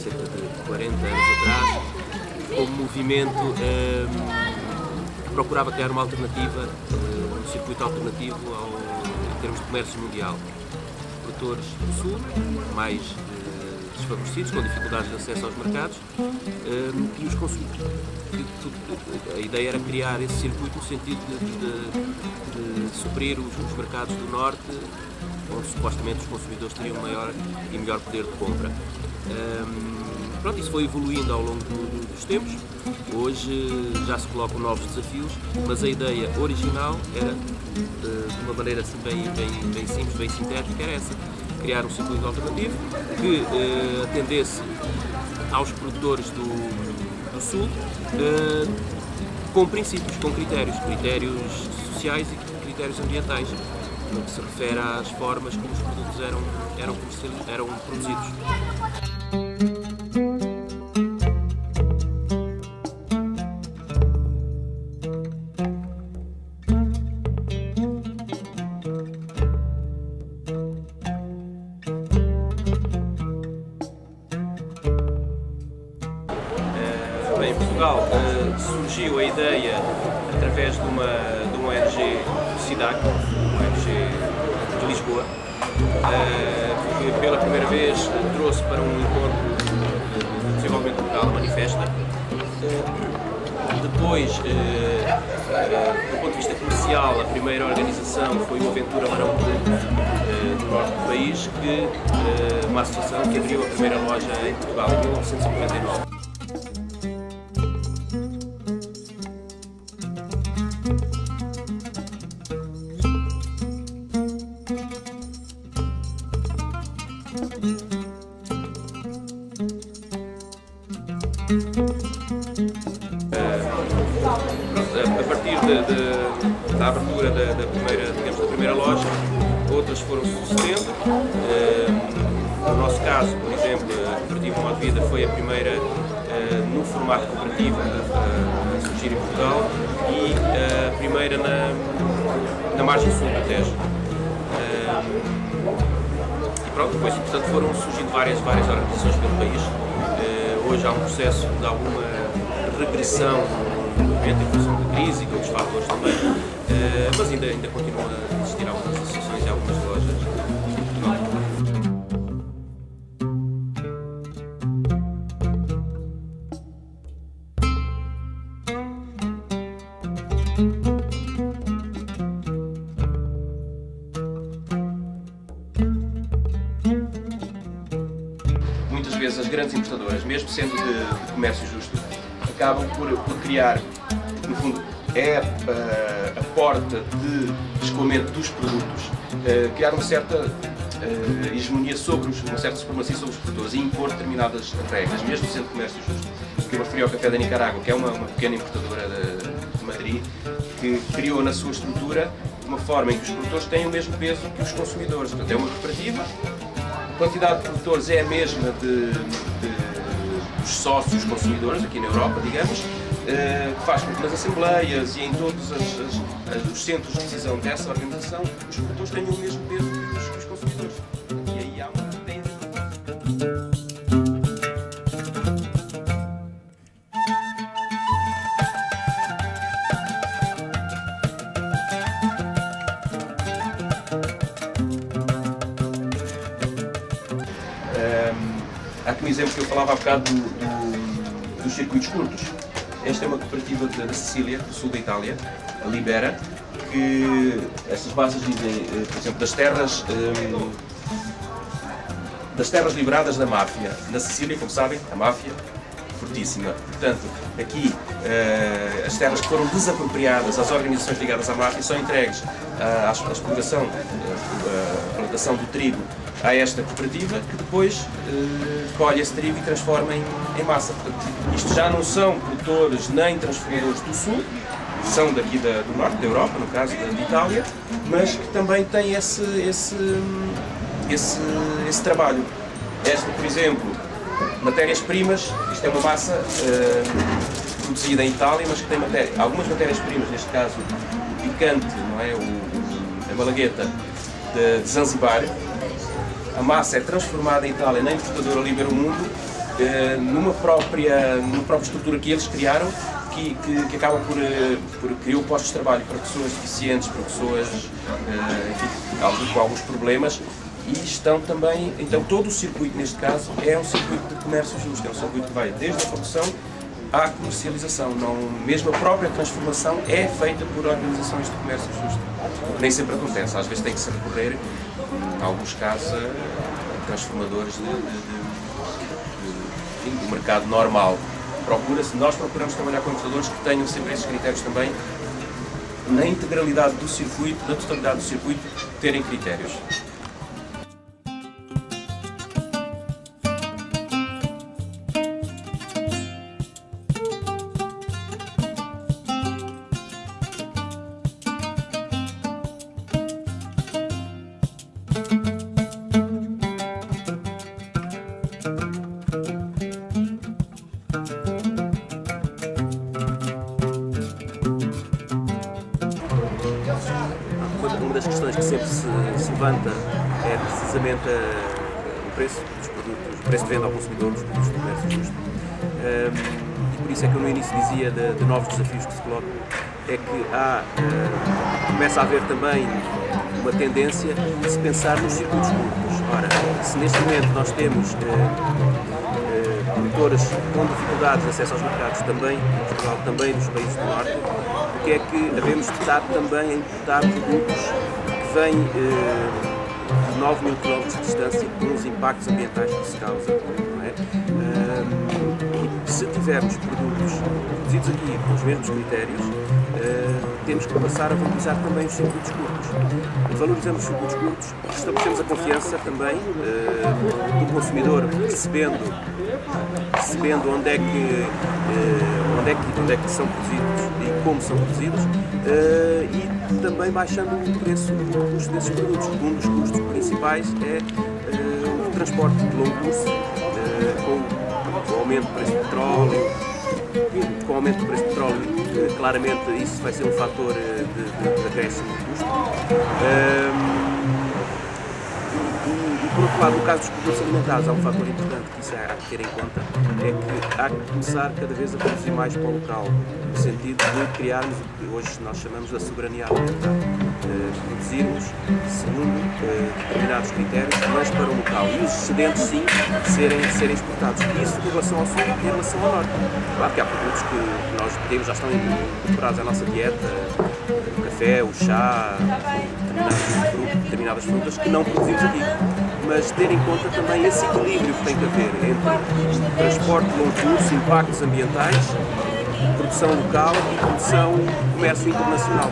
cerca de 40 anos atrás, como movimento que procurava criar uma alternativa, um circuito alternativo em termos de comércio mundial. Produtores do Sul, mais desfavorecidos, com dificuldades de acesso aos mercados, e os consumidores. A ideia era criar esse circuito no sentido de suprir os mercados do Norte, onde supostamente os consumidores teriam maior e melhor poder de compra. Pronto, isso foi evoluindo ao longo dos tempos. Hoje já se colocam novos desafios, mas a ideia original era, de uma maneira assim bem simples, bem sintética, era essa: criar um circuito alternativo que atendesse aos produtores do Sul com princípios, com critérios sociais e critérios ambientais, no que se refere às formas como os produtos eram produzidos. Em Portugal surgiu a ideia através de uma ONG SIDAC, uma ONG de Lisboa, que pela primeira vez trouxe para um encontro de desenvolvimento local, a Manifesta. Depois, do ponto de vista comercial, a primeira organização foi o Aventura Marão no norte do país, uma associação que abriu a primeira loja em Portugal em 1999. A partir da abertura da primeira loja, outras foram sucedendo. No nosso caso, por exemplo, a Cooperativa Modo de Vida foi a primeira no formato cooperativo a surgir em Portugal e a primeira na margem sul do Tejo. E pronto, depois, portanto, foram surgindo várias organizações pelo país. Hoje há um processo de alguma regressão em função da crise e de outros fatores também, mas ainda continua a existir algumas associações e algumas lojas em Portugal. Muitas vezes as grandes importadoras, mesmo sendo de comércio justo, acabam por criar, no fundo, a porta de escoamento dos produtos, criar uma certa hegemonia uma certa supremacia sobre os produtores e impor determinadas regras, mesmo sendo comércio justo. Eu me referi ao Café da Nicarágua, que é uma pequena importadora de Madrid, que criou na sua estrutura uma forma em que os produtores têm o mesmo peso que os consumidores. Portanto, é uma cooperativa, a quantidade de produtores é a mesma dos sócios consumidores, aqui na Europa, digamos, que faz com que nas assembleias e em todos os centros de decisão dessa organização, os produtores tenham o mesmo peso que os consumidores. E aí há uma há aqui um exemplo que eu falava há bocado dos circuitos curtos. Esta é uma cooperativa da Sicília, do sul da Itália, a Libera, que estas bases dizem, por exemplo, das terras liberadas da máfia. Na Sicília, como sabem, a máfia fortíssima. Portanto, aqui as terras que foram desapropriadas às organizações ligadas à máfia são entregues à exploração, à plantação do trigo a esta cooperativa, que depois colhe esse trigo e transforma em massa. Portanto, isto já não são produtores nem transformadores do Sul, são daqui do Norte da Europa, no caso da Itália, mas que também têm esse trabalho. Esta, por exemplo, matérias-primas, isto é uma massa produzida em Itália, mas que tem algumas matérias-primas, neste caso o picante, não é? A malagueta de Zanzibar. A massa é transformada em Itália na importadora Libero Mundo numa própria estrutura que eles criaram, que acaba por criar postos de trabalho para pessoas deficientes, para pessoas enfim, com alguns problemas, e estão também, então todo o circuito neste caso é um circuito de comércio justo, é um circuito que vai desde a produção à comercialização, mesmo a própria transformação é feita por organizações de comércio justo. Nem sempre acontece, às vezes tem que se recorrer, em alguns casos, a transformadores do mercado normal. Nós procuramos trabalhar com importadores que tenham sempre esses critérios também, na integralidade do circuito, na totalidade do circuito, terem critérios. Uma das questões que sempre se levanta é precisamente o preço dos produtos, o preço de venda ao consumidor dos produtos do comércio justo. E por isso é que eu no início dizia de novos desafios que se colocam, é que começa a haver também uma tendência de se pensar nos circuitos curtos. Ora, se neste momento nós temos produtores com dificuldades de acesso aos mercados também em Portugal, também nos países do Norte, porque é que havemos de estar também a importar produtos que vêm de 9 mil km de distância com os impactos ambientais que se causam, não é? E se tivermos produtos produzidos aqui com os mesmos critérios, temos que passar a valorizar também os circuitos curtos. Valorizando os circuitos curtos, estabelecemos a confiança também do consumidor, percebendo onde é que são produzidos e como são produzidos, e também baixando o preço do custo desses produtos. Um dos custos principais é o transporte de longo curso, com o aumento do preço do petróleo. Com o aumento do preço do petróleo, claramente isso vai ser um fator de acréscimo de custo. E por outro lado, no caso dos produtos alimentares, há um fator importante que isso há que ter em conta, é que há que começar cada vez a produzir mais para o local, no sentido de criarmos o que hoje nós chamamos de soberania alimentar. Produzirmos segundo determinados critérios, mas para o local. E os excedentes, sim, serem exportados. Isso em relação ao sul e em relação ao norte. Claro que há produtos que nós temos, já estão incorporados à nossa dieta, o café, o chá, determinadas frutas que não produzimos aqui. Mas ter em conta também esse equilíbrio que tem que haver entre transporte de longo curso, impactos ambientais, produção local e produção comércio internacional.